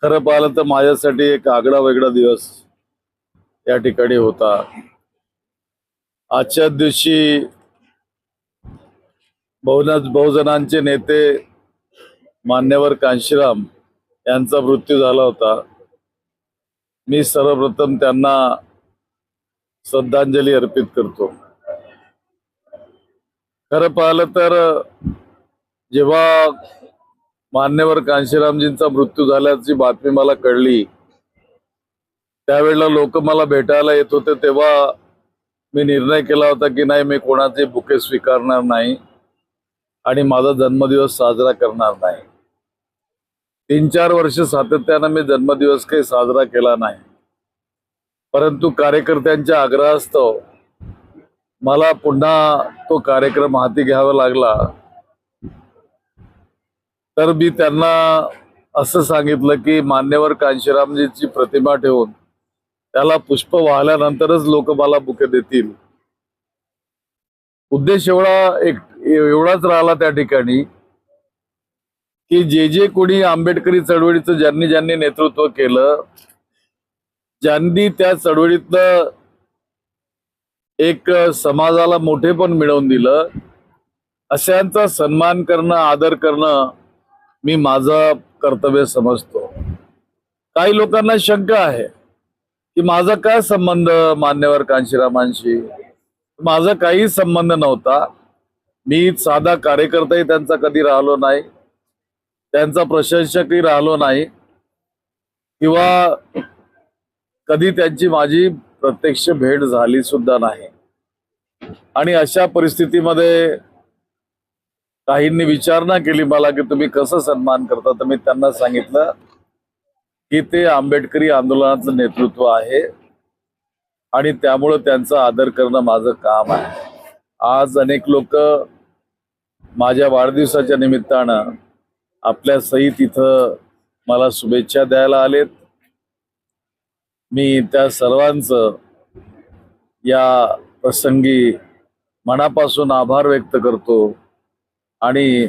खरं पाहिलं तर माझ्यासाठी एक आगळा वेगळा दिवस या ठिकाणी होता। आजच्या दिवशी बहुजनांचे नेते मान्यवर कांशीराम यांचा मृत्यू झाला होता। मी सर्वप्रथम त्यांना श्रद्धांजली अर्पित करतो। खरं पाहिलं तर जेव्हा मान्यवर कांशीरामजींचा मृत्यू झाल्याची बातमी मला कळली, त्यावेळेला लोक मला भेटायला येत होते, तेव्हा मी निर्णय केला होता की नाही, मी कोणाचे बुके स्वीकारणार नाही आणि माझा जन्मदिवस साजरा करणार नाही। 3-4 वर्ष सातत्याने मी जन्मदिवस काही साजरा केला नाही, परंतु कार्यकर्त्यांच्या आग्रहास्तव मला पुन्हा तो कार्यक्रम हाती घ्यावा लागला। तर मी त्यांना असं सांगितलं की मान्यवर कांशीरामजींची प्रतिमा ठेवून त्याला पुष्प वाहिल्यानंतरच लोक मला बुके देतील। उद्देश एवढाच राहिला त्या ठिकाणी की जे कोणी आंबेडकरी चळवळीचं ज्यांनी नेतृत्व केलं, ज्यांनी त्या चळवळीतलं एक समाजाला मोठेपण मिळवून दिलं, अशांचा सन्मान करणं, आदर करणं मी माझं कर्तव्य समजतो। काही लोकांना शंका आहे की माझा काय संबंध मान्यवर कांशीरामांशी। माझा काही संबंध नव्हता। मी साधा कार्यकर्ताही त्यांचा कधी राहिलो नाही, त्यांचा प्रशंसकही राहिलो नाही, किंवा कधी त्यांची माझी प्रत्यक्ष भेट झाली सुद्धा नाही। आणि अशा परिस्थितीमध्ये काहींनी विचारणा केली मला की तुम्ही कसं सन्मान करता, तर मी त्यांना सांगितलं की ते आंबेडकरी आंदोलनाचं नेतृत्व आहे आणि त्यामुळे त्यांचा आदर करणं माझं काम आहे। आज अनेक लोक माझ्या वाढदिवसाच्या निमित्तानं आपल्या सहित इथं मला शुभेच्छा द्यायला आलेत। मी त्या सर्वांचं या प्रसंगी मनापासून आभार व्यक्त करतो आणि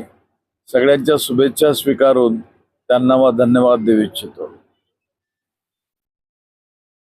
सगळ्यांच्या शुभेच्छा स्वीकारून त्यांना धन्यवाद देऊ इच्छितो।